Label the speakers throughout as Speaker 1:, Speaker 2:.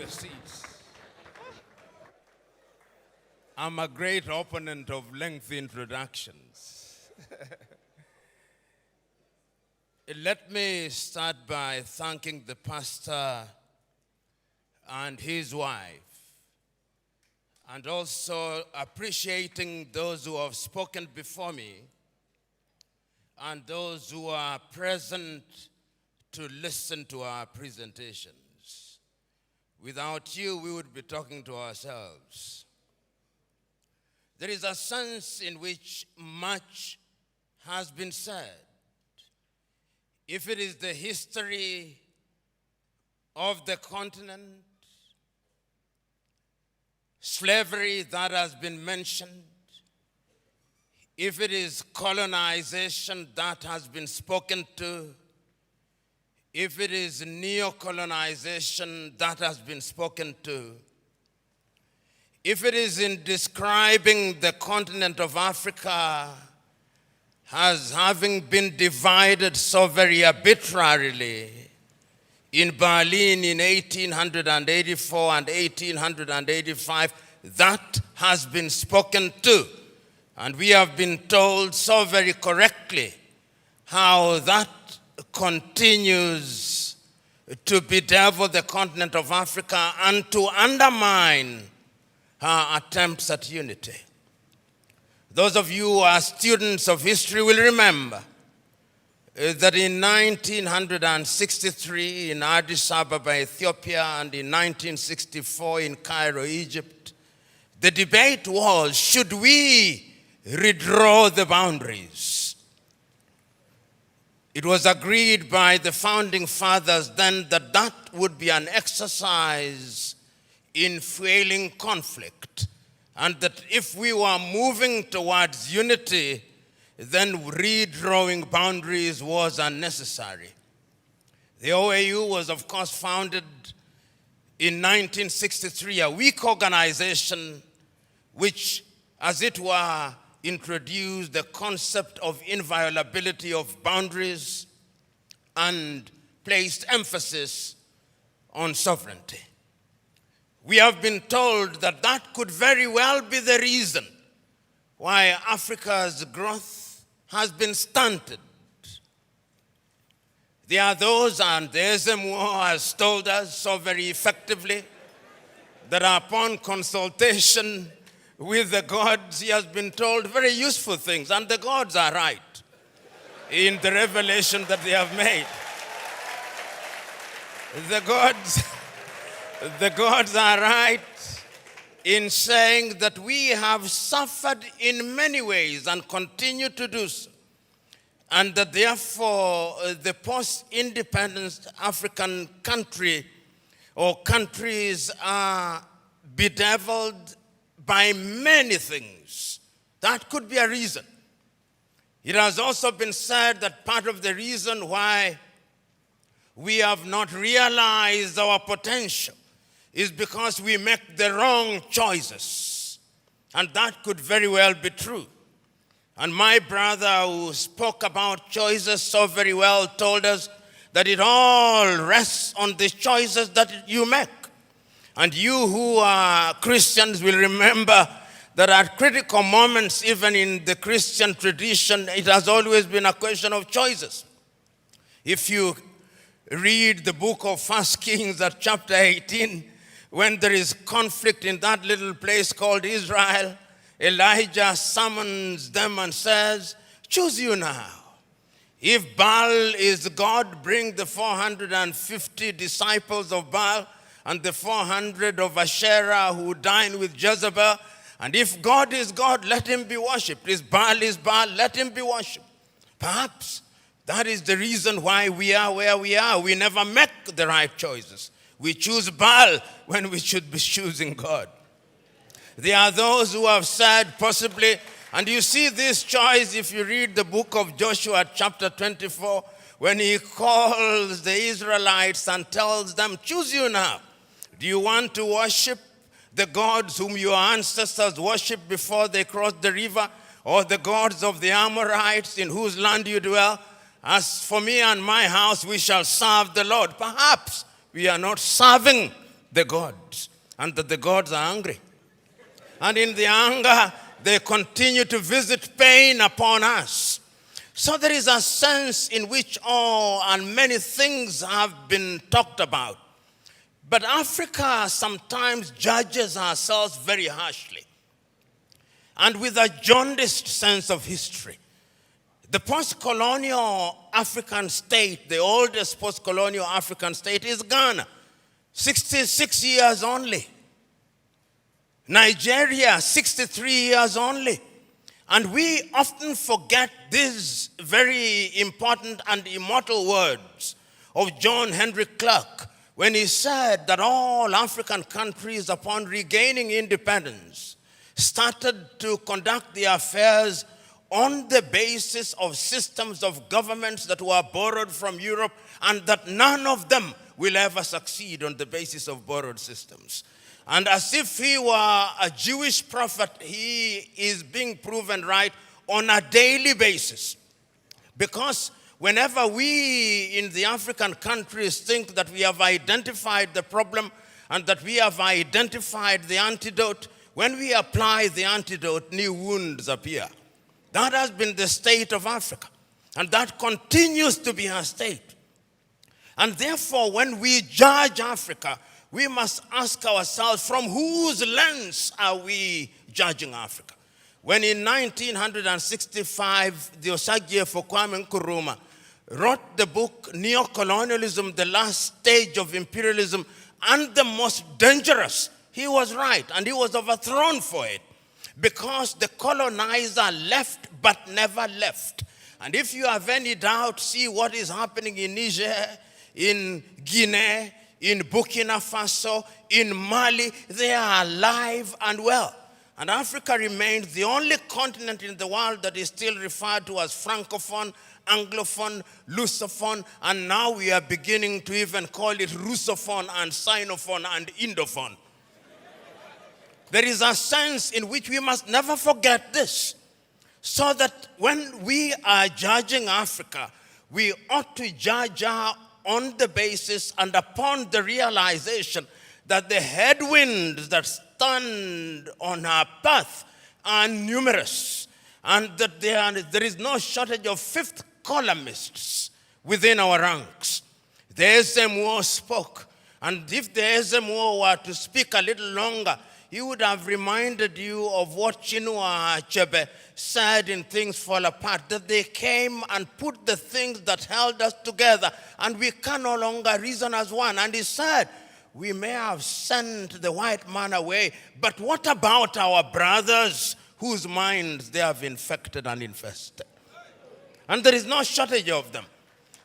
Speaker 1: your seats. I'm a great opponent of lengthy introductions. Let me start by thanking the pastor and his wife, and also appreciating those who have spoken before me and those who are present to listen to our presentations. Without you, we would be talking to ourselves. There is a sense in which much has been said. If it is the history of the continent, slavery that has been mentioned, if it is colonization that has been spoken to, if it is neo-colonization that has been spoken to, if it is in describing the continent of Africa as having been divided so very arbitrarily in Berlin in 1884 and 1885, that has been spoken to. And we have been told so very correctly how that continues to bedevil the continent of Africa and to undermine her attempts at unity. Those of you who are students of history will remember that in 1963 in Addis Ababa, Ethiopia, and in 1964 in Cairo, Egypt, the debate was, should we redraw the boundaries? It was agreed by the founding fathers then that that would be an exercise in fueling conflict, and that if we were moving towards unity, then redrawing boundaries was unnecessary. The OAU was, of course, founded in 1963, a weak organization which, as it were, introduced the concept of inviolability of boundaries and placed emphasis on sovereignty. We have been told that that could very well be the reason why Africa's growth has been stunted. There are those, and the SMO has told us so very effectively, that upon consultation with the gods, he has been told very useful things, and the gods are right in the revelation that they have made. The gods are right in saying that we have suffered in many ways and continue to do so, and that therefore the post-independence African country or countries are bedeviled by many things. That could be a reason. It has also been said that part of the reason why we have not realized our potential is because we make the wrong choices. And that could very well be true. And my brother who spoke about choices so very well told us that it all rests on the choices that you make. And you who are Christians will remember that at critical moments, even in the Christian tradition, it has always been a question of choices. If you read the book of 1 Kings at chapter 18, when there is conflict in that little place called Israel, Elijah summons them and says, choose you now. If Baal is God, bring the 450 disciples of Baal and the 400 of Asherah who dined with Jezebel. And if God is God, let him be worshipped. If Baal is Baal, let him be worshipped. Perhaps that is the reason why we are where we are. We never make the right choices. We choose Baal when we should be choosing God. There are those who have said possibly, and you see this choice if you read the book of Joshua chapter 24, when he calls the Israelites and tells them, choose you now. Do you want to worship the gods whom your ancestors worshipped before they crossed the river, or the gods of the Amorites in whose land you dwell? As for me and my house, we shall serve the Lord. Perhaps we are not serving the gods, and that the gods are angry. And in the anger, they continue to visit pain upon us. So there is a sense in which all and many things have been talked about. But Africa sometimes judges ourselves very harshly and with a jaundiced sense of history. The post-colonial African state, the oldest post-colonial African state is Ghana, 66 years only. Nigeria, 63 years only. And we often forget these very important and immortal words of John Henry Clark when he said that all African countries, upon regaining independence, started to conduct their affairs on the basis of systems of governments that were borrowed from Europe, and that none of them will ever succeed on the basis of borrowed systems. And as if he were a Jewish prophet, he is being proven right on a daily basis. Because whenever we in the African countries think that we have identified the problem and that we have identified the antidote, when we apply the antidote, new wounds appear. That has been the state of Africa. And that continues to be our state. And therefore, when we judge Africa, we must ask ourselves, from whose lens are we judging Africa? When in 1965, the Osagyefo Kwame Nkrumah wrote the book, Neo-Colonialism, the Last Stage of Imperialism, and the Most Dangerous, he was right, and he was overthrown for it, because the colonizer left but never left. And if you have any doubt, see what is happening in Niger, in Guinea, in Burkina Faso, in Mali. They are alive and well. And Africa remains the only continent in the world that is still referred to as Francophone, Anglophone, Lusophone, and now we are beginning to even call it Russophone and Sinophone and Indophone. There is a sense in which we must never forget this, so that when we are judging Africa, we ought to judge her on the basis and upon the realization that the headwinds that stand on our path are numerous, and that there is no shortage of fifth columnists within our ranks. The SMO spoke, and if the SMO were to speak a little longer, he would have reminded you of what Chinua Achebe said in Things Fall Apart, that they came and put the things that held us together, and we can no longer reason as one. And he said, we may have sent the white man away, but what about our brothers whose minds they have infected and infested? And there is no shortage of them.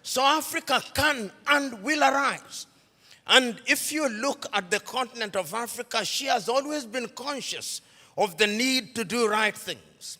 Speaker 1: So Africa can and will arise. And if you look at the continent of Africa, she has always been conscious of the need to do right things.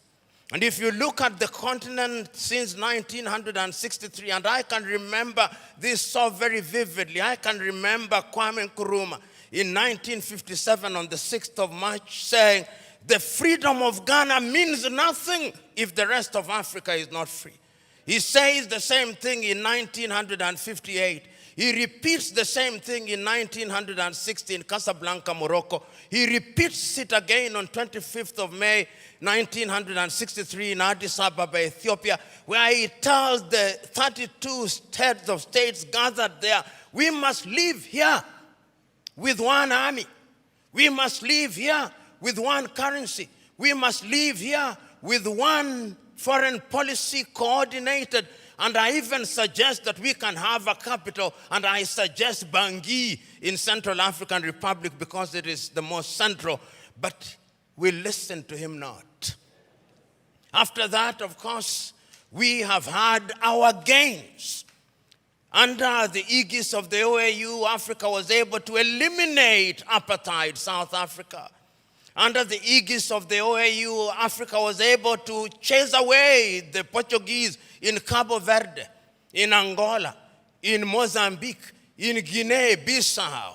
Speaker 1: And if you look at the continent since 1963, and I can remember this so very vividly, I can remember Kwame Nkrumah in 1957 on the 6th of March saying, the freedom of Ghana means nothing if the rest of Africa is not free. He says the same thing in 1958. He repeats the same thing in 1960 in Casablanca, Morocco. He repeats it again on 25th of May, 1963 in Addis Ababa, Ethiopia, where he tells the 32 heads of states gathered there, we must live here with one army. We must live here with one currency. We must live here with one foreign policy coordinated. And I even suggest that we can have a capital, and I suggest Bangui in Central African Republic because it is the most central. But we listen to him not. After that, of course, we have had our gains. Under the aegis of the OAU, Africa was able to eliminate apartheid, South Africa. Under the aegis of the OAU, Africa was able to chase away the Portuguese in Cabo Verde, in Angola, in Mozambique, in Guinea-Bissau.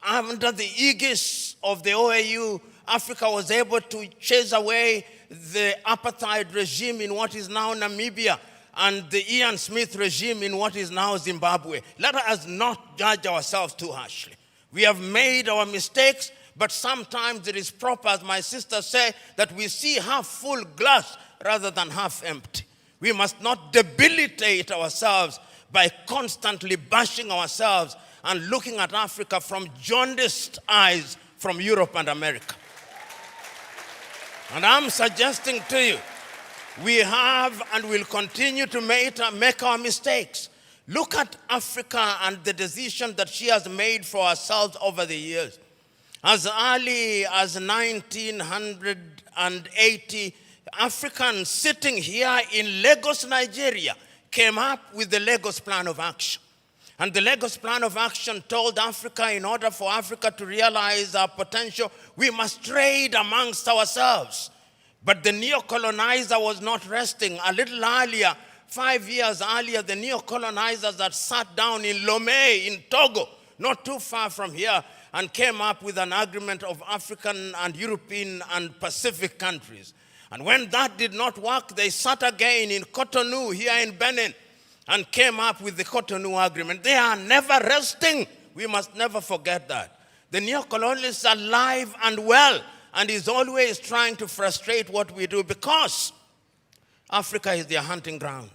Speaker 1: Under the aegis of the OAU, Africa was able to chase away the apartheid regime in what is now Namibia and the Ian Smith regime in what is now Zimbabwe. Let us not judge ourselves too harshly. We have made our mistakes, but sometimes it is proper, as my sister said, that we see half full glass rather than half empty. We must not debilitate ourselves by constantly bashing ourselves and looking at Africa from jaundiced eyes from Europe and America. And I'm suggesting to you, we have and will continue to make our mistakes. Look at Africa and the decision that she has made for herself over the years. As early as 1980, Africans sitting here in Lagos, Nigeria, came up with the Lagos Plan of Action. And the Lagos Plan of Action told Africa, in order for Africa to realize our potential, we must trade amongst ourselves. But the neo-colonizer was not resting. A little earlier, 5 years earlier, the neo-colonizers had sat down in Lomé in Togo, not too far from here, and came up with an agreement of African and European and Pacific countries. And when that did not work, they sat again in Cotonou here in Benin and came up with the Cotonou Agreement. They are never resting. We must never forget that. The neo-colonialist is alive and well and is always trying to frustrate what we do because Africa is their hunting ground.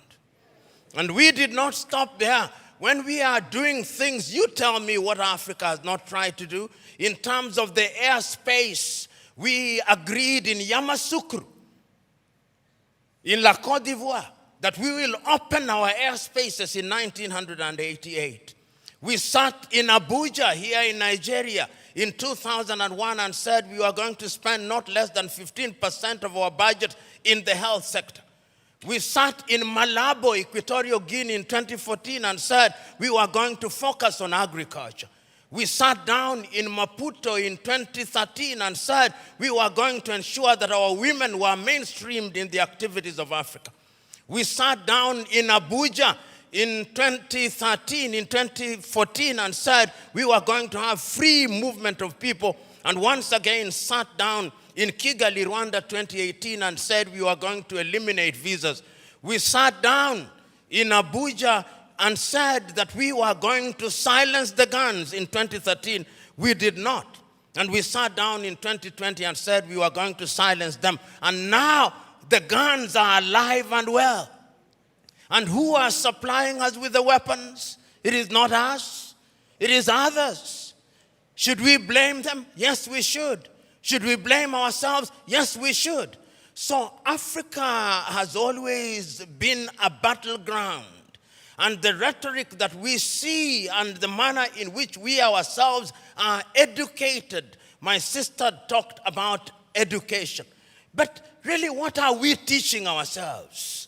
Speaker 1: And we did not stop there. When we are doing things, you tell me what Africa has not tried to do. In terms of the airspace, we agreed in Yamoussoukro, in La Côte d'Ivoire, that we will open our airspaces in 1988. We sat in Abuja here in Nigeria in 2001 and said we were going to spend not less than 15% of our budget in the health sector. We sat in Malabo, Equatorial Guinea in 2014 and said we were going to focus on agriculture. We sat down in Maputo in 2013 and said we were going to ensure that our women were mainstreamed in the activities of Africa. We sat down in Abuja in 2014 and said we were going to have free movement of people, and once again sat down in Kigali, Rwanda 2018 and said we were going to eliminate visas. We sat down in Abuja and said that we were going to silence the guns in 2013. We did not. And we sat down in 2020 and said we were going to silence them. And now the guns are alive and well. And who are supplying us with the weapons? It is not us. It is others. Should we blame them? Yes, we should. Should we blame ourselves? Yes, we should. So Africa has always been a battleground. And the rhetoric that we see and the manner in which we ourselves are educated. My sister talked about education. But really, what are we teaching ourselves?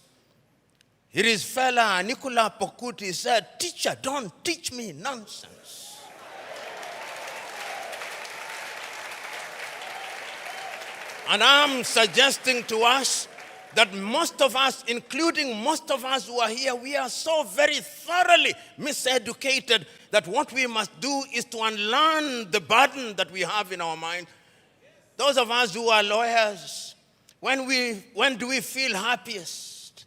Speaker 1: It is fella Nicola Pokuti said, "Teacher, don't teach me nonsense." And I'm suggesting to us that most of us, including most of us who are here, we are so very thoroughly miseducated that what we must do is to unlearn the burden that we have in our mind. Those of us who are lawyers, when do we feel happiest?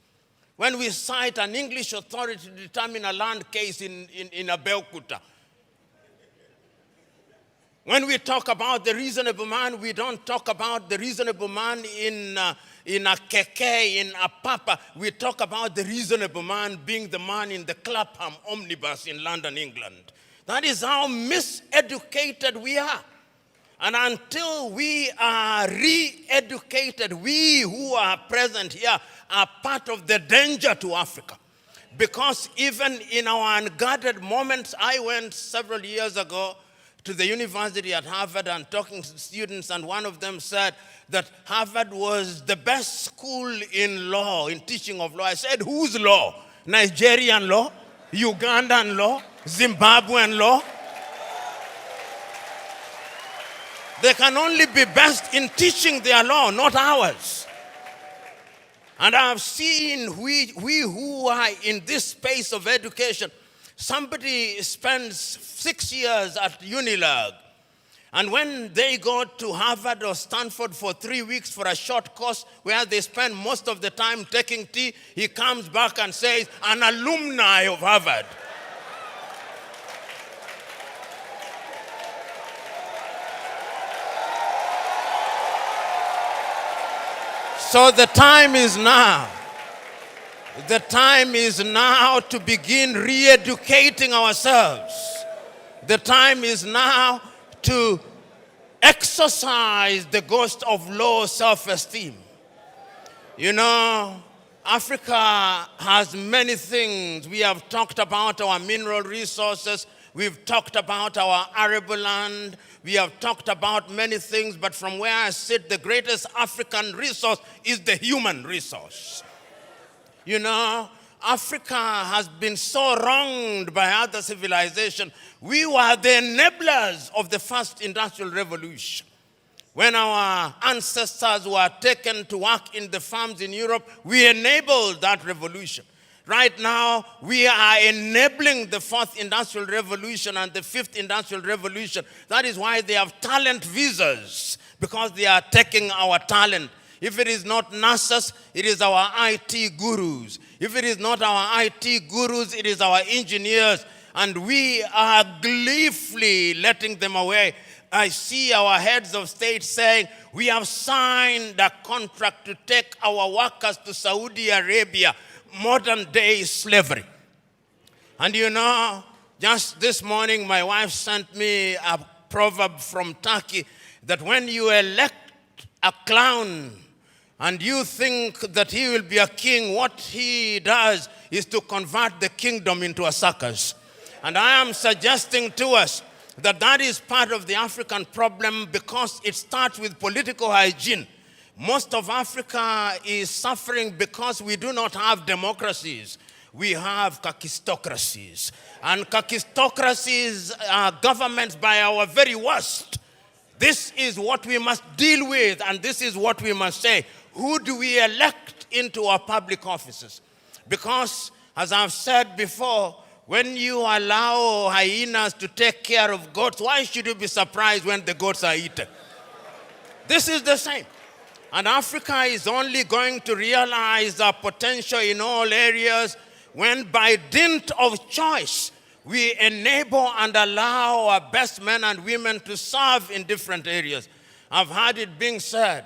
Speaker 1: When we cite an English authority to determine a land case in Abeokuta. When we talk about the reasonable man, we don't talk about the reasonable man in a keke, in a papa. We talk about the reasonable man being the man in the Clapham omnibus in London, England. That is how miseducated we are. And until we are re-educated, we who are present here are part of the danger to Africa. Because even in our unguarded moments, I went several years ago to the university at Harvard and talking to students, and one of them said that Harvard was the best school in law, in teaching of law. I said, whose law? Nigerian law? Ugandan law? Zimbabwean law? They can only be best in teaching their law, not ours. And I've seen we who are in this space of education, somebody spends 6 years at Unilag, and when they go to Harvard or Stanford for 3 weeks for a short course where they spend most of the time taking tea, he comes back and says, an alumni of Harvard. So the time is now. The time is now to begin re-educating ourselves. The time is now to exercise the ghost of low self-esteem. You know, Africa has many things. We have talked about our mineral resources. We've talked about our arable land. We have talked about many things, but from where I sit, the greatest African resource is the human resource. You know, Africa has been so wronged by other civilizations. We were the enablers of the first industrial revolution. When our ancestors were taken to work in the farms in Europe, we enabled that revolution. Right now, we are enabling the fourth industrial revolution and the fifth industrial revolution. That is why they have talent visas, because they are taking our talent. If it is not nurses, it is our IT gurus. If it is not our IT gurus, it is our engineers. And we are gleefully letting them away. I see our heads of state saying, we have signed a contract to take our workers to Saudi Arabia, modern day slavery. And you know, just this morning, my wife sent me a proverb from Turkey that when you elect a clown and you think that he will be a king, what he does is to convert the kingdom into a circus. And I am suggesting to us that that is part of the African problem, because it starts with political hygiene. Most of Africa is suffering because we do not have democracies. We have kakistocracies. And kakistocracies are governments by our very worst. This is what we must deal with, and this is what we must say. Who do we elect into our public offices? Because, as I've said before, when you allow hyenas to take care of goats, why should you be surprised when the goats are eaten? This is the same. And Africa is only going to realize our potential in all areas when, by dint of choice, we enable and allow our best men and women to serve in different areas. I've heard it being said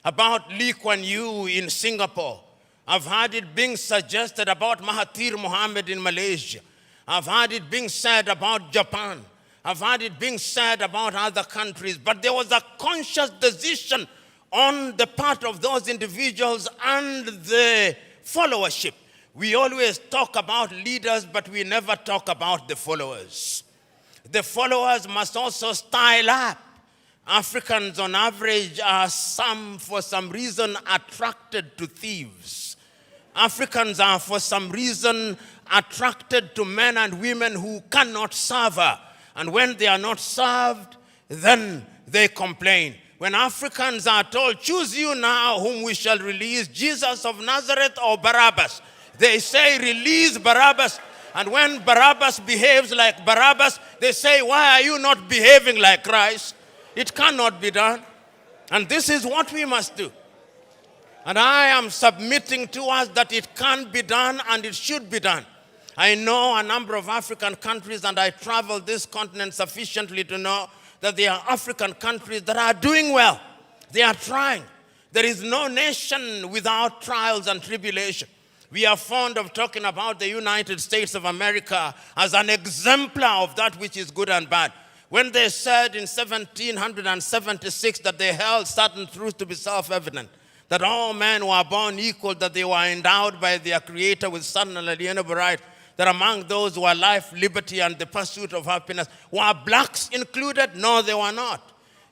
Speaker 1: about Lee Kuan Yew in Singapore. I've heard it being suggested about Mahathir Mohamad in Malaysia. I've heard it being said about Japan. I've heard it being said about other countries. But there was a conscious decision on the part of those individuals and the followership. We always talk about leaders, but we never talk about the followers. The followers must also style up. Africans on average are for some reason attracted to thieves. Africans are for some reason attracted to men and women who cannot serve her. And when they are not served, then they complain. When Africans are told, choose you now whom we shall release, Jesus of Nazareth or Barabbas, they say, release Barabbas. And when Barabbas behaves like Barabbas, they say, why are you not behaving like Christ? It cannot be done. And this is what we must do. And I am submitting to us that it can be done and it should be done. I know a number of African countries, and I travel this continent sufficiently to know that there are African countries that are doing well. They are trying. There is no nation without trials and tribulation. We are fond of talking about the United States of America as an exemplar of that which is good and bad. When they said in 1776 that they held certain truths to be self-evident, that all men were born equal, that they were endowed by their Creator with certain unalienable rights, that among those who are life, liberty, and the pursuit of happiness, were blacks included? No, they were not.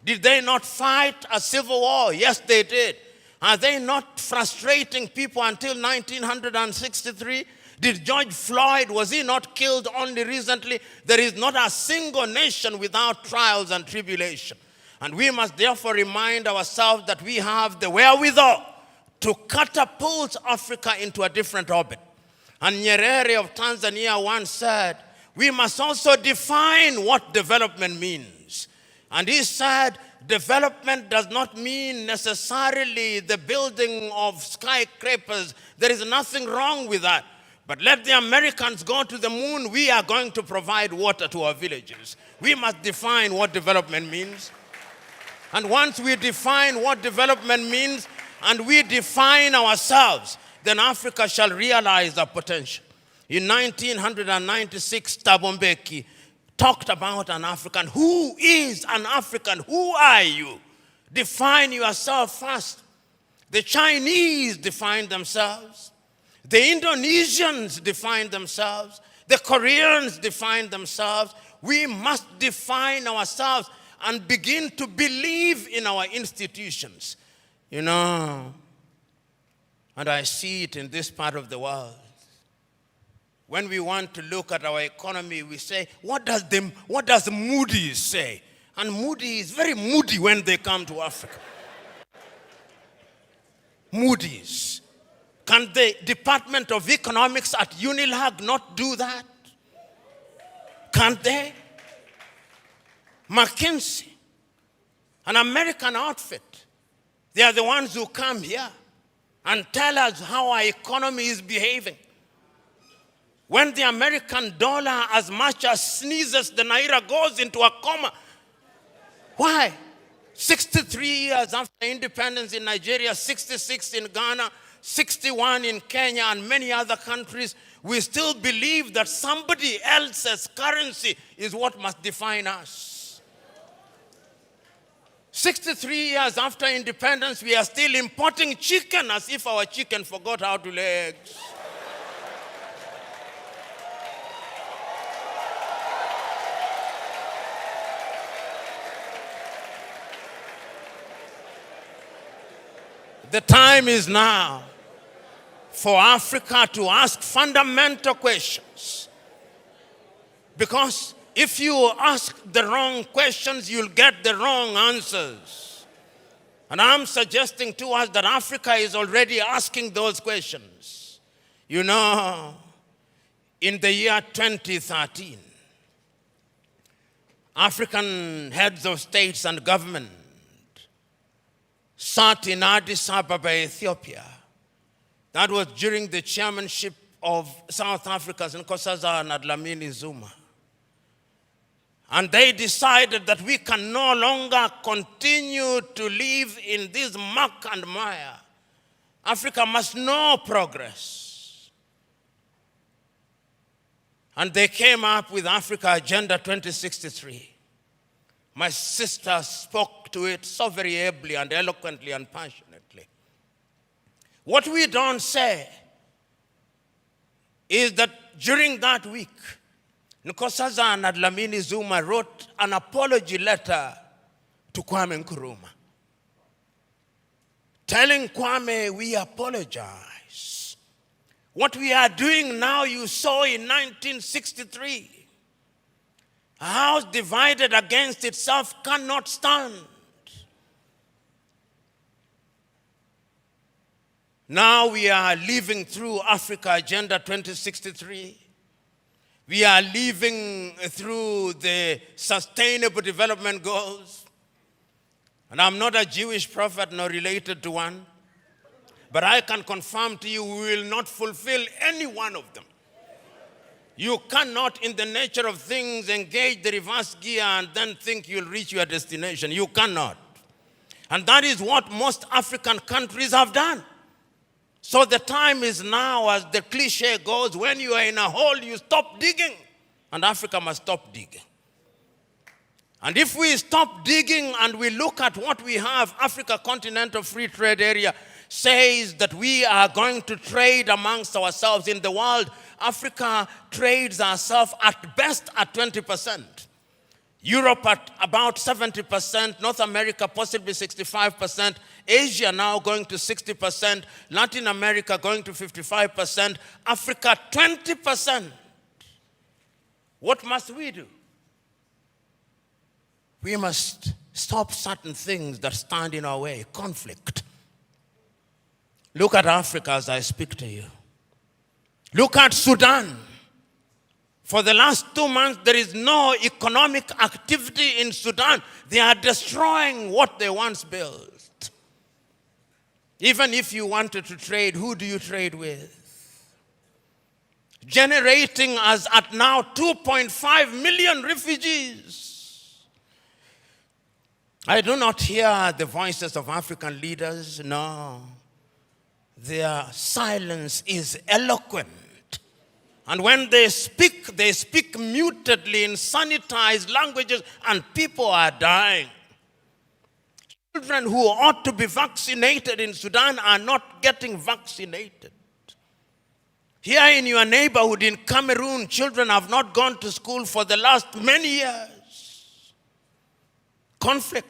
Speaker 1: Did they not fight a civil war? Yes, they did. Are they not frustrating people until 1963? Did George Floyd, was he not killed only recently? There is not a single nation without trials and tribulation. And we must therefore remind ourselves that we have the wherewithal to catapult Africa into a different orbit. And Nyerere of Tanzania once said, we must also define what development means. And he said, development does not mean necessarily the building of skyscrapers. There is nothing wrong with that. But let the Americans go to the moon. We are going to provide water to our villages. We must define what development means. And once we define what development means, and we define ourselves, then Africa shall realize our potential. In 1996, Thabo Mbeki talked about an African. Who is an African? Who are you? Define yourself first. The Chinese define themselves. The Indonesians define themselves. The Koreans define themselves. We must define ourselves and begin to believe in our institutions. You know, and I see it in this part of the world. When we want to look at our economy, we say, what does Moody's say? And Moody's is very moody when they come to Africa. Moody's. Can the Department of Economics at UNILAG not do that? Can't they? McKinsey, an American outfit, they are the ones who come here and tell us how our economy is behaving. When the American dollar as much as sneezes, the Naira goes into a coma. Why? 63 years after independence in Nigeria, 66 in Ghana, 61 in Kenya, and many other countries, we still believe that somebody else's currency is what must define us. 63 years after independence, we are still importing chicken as if our chicken forgot how to lay eggs. The time is now for Africa to ask fundamental questions. Because if you ask the wrong questions, you'll get the wrong answers. And I'm suggesting to us that Africa is already asking those questions. You know, in the year 2013, African heads of states and government sat in Addis Ababa, Ethiopia. That was during the chairmanship of South Africa's Nkosazana Dlamini Zuma. And they decided that we can no longer continue to live in this muck and mire. Africa must know progress. And they came up with Africa Agenda 2063. My sister spoke to it so very ably and eloquently and passionately. What we don't say is that during that week, Nkosazana Dlamini Zuma wrote an apology letter to Kwame Nkrumah, telling Kwame, we apologize. What we are doing now, you saw in 1963. A house divided against itself cannot stand. Now we are living through Africa Agenda 2063. We are living through the Sustainable Development Goals. And I'm not a Jewish prophet nor related to one, but I can confirm to you we will not fulfill any one of them. You cannot, in the nature of things, engage the reverse gear and then think you'll reach your destination. You cannot. And that is what most African countries have done. So the time is now, as the cliche goes, when you are in a hole, you stop digging. And Africa must stop digging. And if we stop digging and we look at what we have, Africa Continental Free Trade Area says that we are going to trade amongst ourselves in the world. Africa trades ourselves at best at 20%. Europe at about 70%, North America possibly 65%, Asia now going to 60%, Latin America going to 55%, Africa 20%. What must we do? We must stop certain things that stand in our way, conflict. Look at Africa as I speak to you. Look at Sudan. For the last 2 months, there is no economic activity in Sudan. They are destroying what they once built. Even if you wanted to trade, who do you trade with? Generating as at now 2.5 million refugees. I do not hear the voices of African leaders, no. Their silence is eloquent. And when they speak mutedly in sanitized languages, and people are dying. Children who ought to be vaccinated in Sudan are not getting vaccinated. Here in your neighborhood in Cameroon, children have not gone to school for the last many years. Conflict.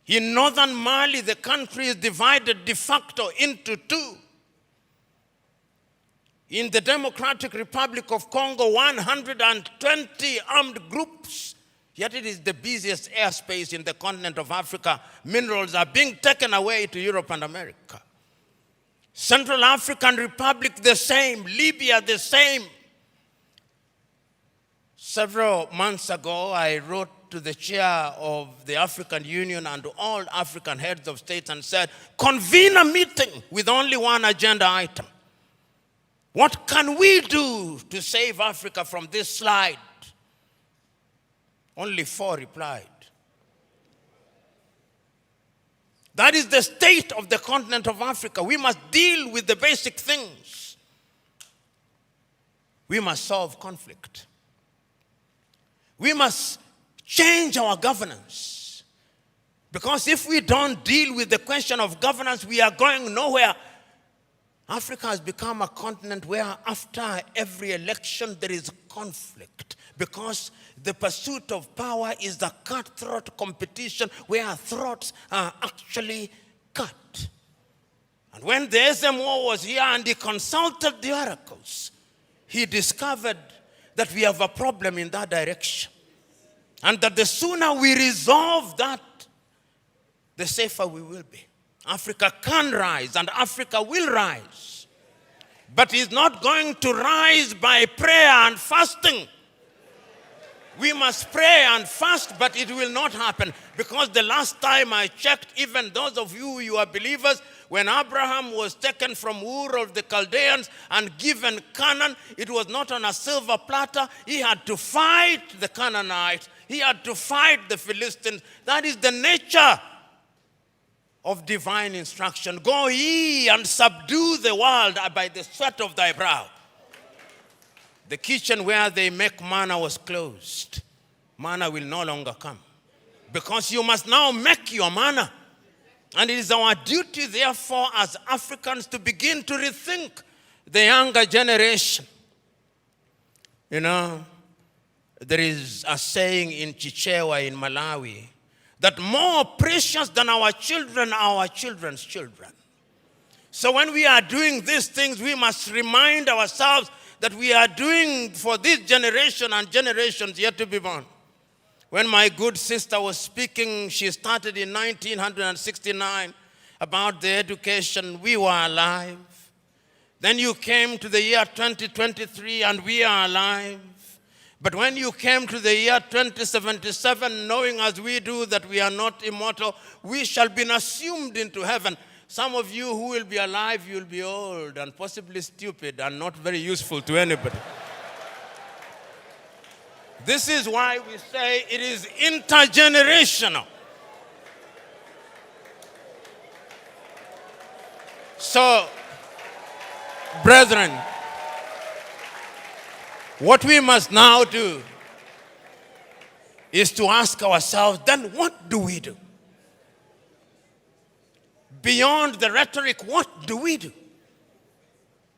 Speaker 1: In northern Mali, the country is divided de facto into two. In the Democratic Republic of Congo, 120 armed groups, yet it is the busiest airspace in the continent of Africa. Minerals are being taken away to Europe and America. Central African Republic, the same. Libya, the same. Several months ago, I wrote to the chair of the African Union and to all African heads of state and said, convene a meeting with only one agenda item. What can we do to save Africa from this slide? Only 4 replied. That is the state of the continent of Africa. We must deal with the basic things. We must solve conflict. We must change our governance. Because if we don't deal with the question of governance, we are going nowhere. Africa has become a continent where after every election there is conflict. Because the pursuit of power is the cutthroat competition where throats are actually cut. And when the SMO was here and he consulted the oracles, he discovered that we have a problem in that direction. And that the sooner we resolve that, the safer we will be. Africa can rise and Africa will rise. But it's not going to rise by prayer and fasting. We must pray and fast, but it will not happen. Because the last time I checked, even those of you are believers, when Abraham was taken from Ur of the Chaldeans and given Canaan, it was not on a silver platter. He had to fight the Canaanites. He had to fight the Philistines. That is the nature of divine instruction. Go ye and subdue the world by the sweat of thy brow. The kitchen where they make manna was closed. Manna will no longer come. Because you must now make your manna. And it is our duty, therefore, as Africans to begin to rethink the younger generation. You know, there is a saying in Chichewa in Malawi that more precious than our children are our children's children. So when we are doing these things, we must remind ourselves that we are doing for this generation and generations yet to be born. When my good sister was speaking, she started in 1969 about the education. We were alive. Then you came to the year 2023 and we are alive. But when you came to the year 2077, knowing as we do that we are not immortal, we shall be assumed into heaven. Some of you who will be alive, you will be old and possibly stupid and not very useful to anybody. This is why we say it is intergenerational. So, brethren, what we must now do is to ask ourselves, then what do we do? Beyond the rhetoric, what do we do?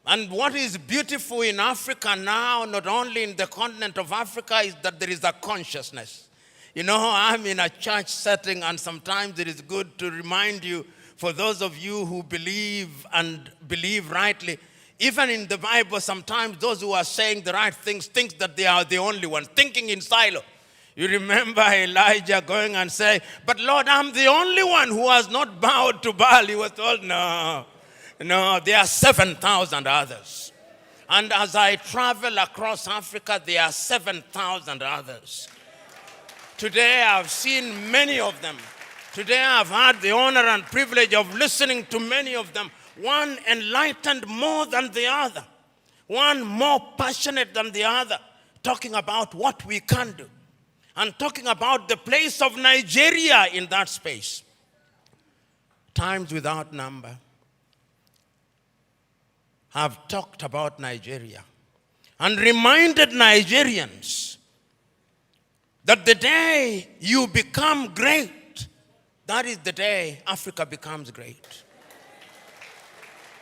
Speaker 1: And what is beautiful in Africa now, not only in the continent of Africa, is that there is a consciousness. You know, I'm in a church setting, and sometimes it is good to remind you, for those of you who believe and believe rightly, even in the Bible, sometimes those who are saying the right things think that they are the only ones, thinking in silo. You remember Elijah going and saying, but Lord, I'm the only one who has not bowed to Baal. He was told, no, there are 7,000 others. And as I travel across Africa, there are 7,000 others. Today I've seen many of them. Today I've had the honor and privilege of listening to many of them. One enlightened more than the other. One more passionate than the other, talking about what we can do. and talking about the place of Nigeria in that space. Times without number have talked about Nigeria and reminded Nigerians that the day you become great, that is the day Africa becomes great.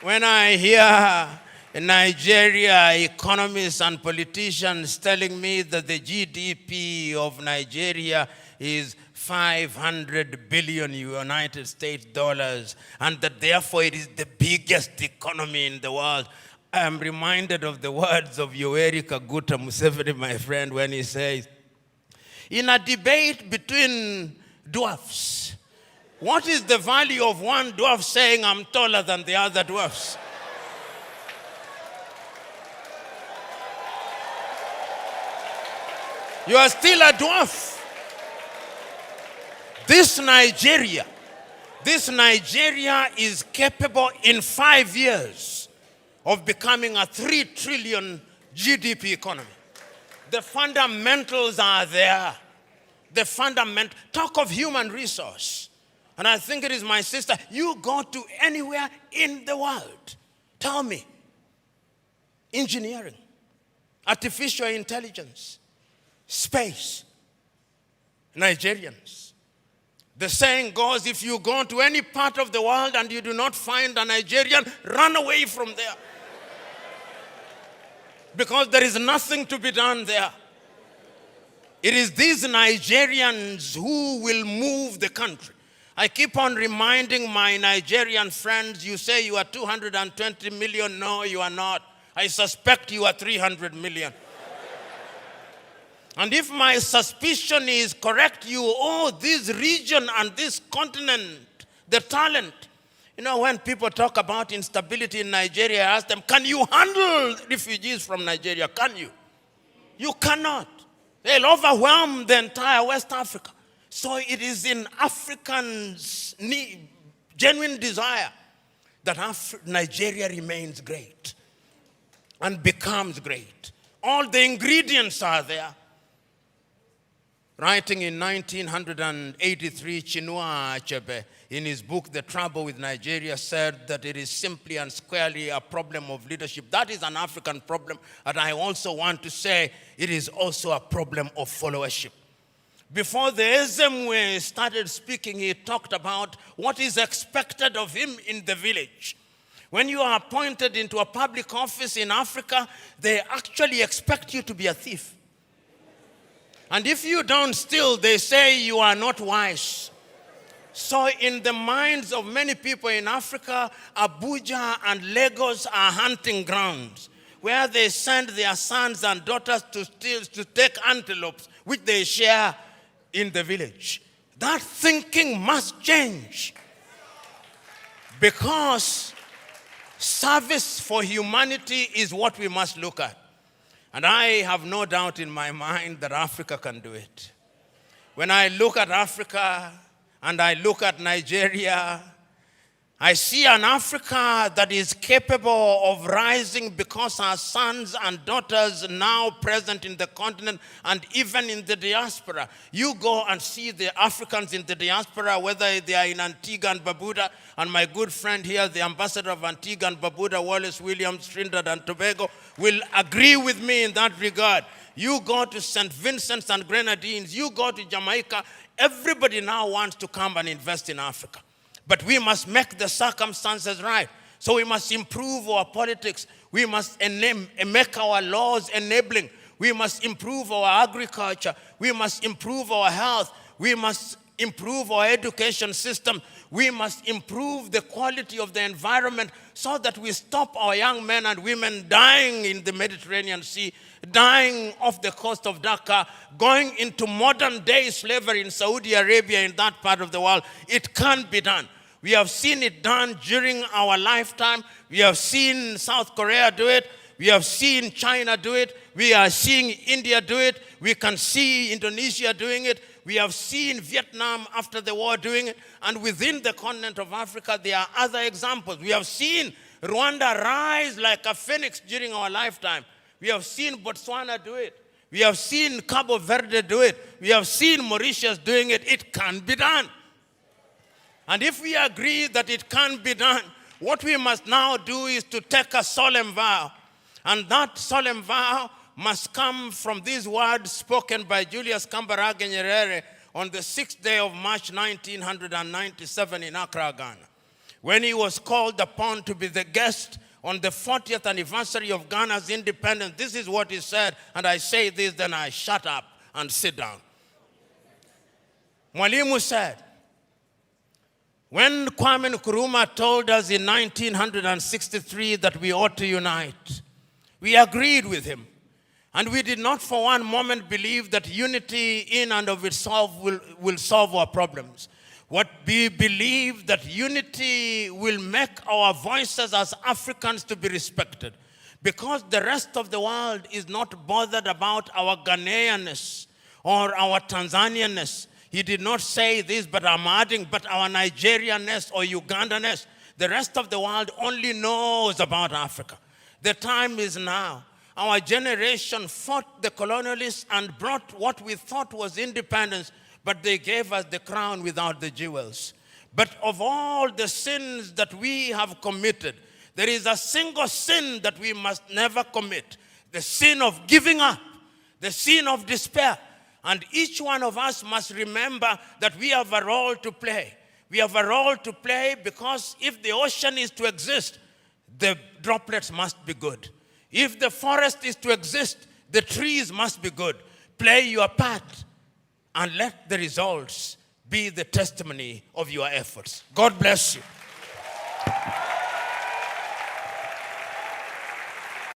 Speaker 1: When I hear in Nigeria economists and politicians telling me that the GDP of Nigeria is 500 billion United States dollars, and that therefore it is the biggest economy in the world, I am reminded of the words of Yoweri Kaguta Museveni, my friend, when he says, in a debate between dwarfs, what is the value of one dwarf saying, I'm taller than the other dwarfs? You are still a dwarf. This Nigeria is capable in 5 years of becoming a 3 trillion GDP economy. The fundamentals are there. Talk of human resource. And I think it is my sister, you go to anywhere in the world. Tell me, engineering, artificial intelligence, space, Nigerians. The saying goes, if you go to any part of the world and you do not find a Nigerian, run away from there. Because there is nothing to be done there. It is these Nigerians who will move the country. I keep on reminding my Nigerian friends, you say you are 220 million. No, you are not. I suspect you are 300 million. And if my suspicion is correct, you owe this region and this continent the talent. You know, when people talk about instability in Nigeria, I ask them, can you handle refugees from Nigeria? Can you? You cannot. They'll overwhelm the entire West Africa. So it is in Africans' genuine desire that Nigeria remains great and becomes great. All the ingredients are there. Writing in 1983, Chinua Achebe, in his book, The Trouble with Nigeria, said that it is simply and squarely a problem of leadership. That is an African problem, and I also want to say it is also a problem of followership. Before the Ezemwe started speaking, he talked about what is expected of him in the village. When you are appointed into a public office in Africa, they actually expect you to be a thief. And if you don't steal, they say you are not wise. So in the minds of many people in Africa, Abuja and Lagos are hunting grounds where they send their sons and daughters to steal, to take antelopes, which they share in the village. That thinking must change, because service for humanity is what we must look at. And I have no doubt in my mind that Africa can do it. When I look at Africa and I look at Nigeria, I see an Africa that is capable of rising because our sons and daughters now present in the continent and even in the diaspora. You go and see the Africans in the diaspora, whether they are in Antigua and Barbuda, and my good friend here, the ambassador of Antigua and Barbuda, Wallace Williams, Trinidad and Tobago, will agree with me in that regard. You go to St. Vincent's and Grenadines, you go to Jamaica, everybody now wants to come and invest in Africa. But we must make the circumstances right. So we must improve our politics. We must make our laws enabling. We must improve our agriculture. We must improve our health. We must improve our education system. We must improve the quality of the environment so that we stop our young men and women dying in the Mediterranean Sea, dying off the coast of Dhaka, going into modern day slavery in Saudi Arabia, in that part of the world. It can be done. We have seen it done during our lifetime. We have seen South Korea do it. We have seen China do it. We are seeing India do it. We can see Indonesia doing it. We have seen Vietnam after the war doing it. And within the continent of Africa, there are other examples. We have seen Rwanda rise like a phoenix during our lifetime. We have seen Botswana do it. We have seen Cabo Verde do it. We have seen Mauritius doing it. It can be done. And if we agree that it can be done, what we must now do is to take a solemn vow. And that solemn vow must come from these words spoken by Julius Kambarage Nyerere on the 6th day of March 1997 in Accra, Ghana, when he was called upon to be the guest on the 40th anniversary of Ghana's independence. This is what he said, and I say this, then I shut up and sit down. Mwalimu said, when Kwame Nkrumah told us in 1963 that we ought to unite, we agreed with him. And we did not for one moment believe that unity in and of itself will solve our problems. What we believe that unity will make our voices as Africans to be respected, because the rest of the world is not bothered about our Ghanaianness or our Tanzanianness. He did not say this, but I'm adding, but our Nigerianness or Ugandanness. The rest of the world only knows about Africa. The time is now. Our generation fought the colonialists and brought what we thought was independence, but they gave us the crown without the jewels. But of all the sins that we have committed, there is a single sin that we must never commit: the sin of giving up, the sin of despair. And each one of us must remember that we have a role to play. We have a role to play because if the ocean is to exist, the droplets must be good. If the forest is to exist, the trees must be good. Play your part and let the results be the testimony of your efforts. God bless you.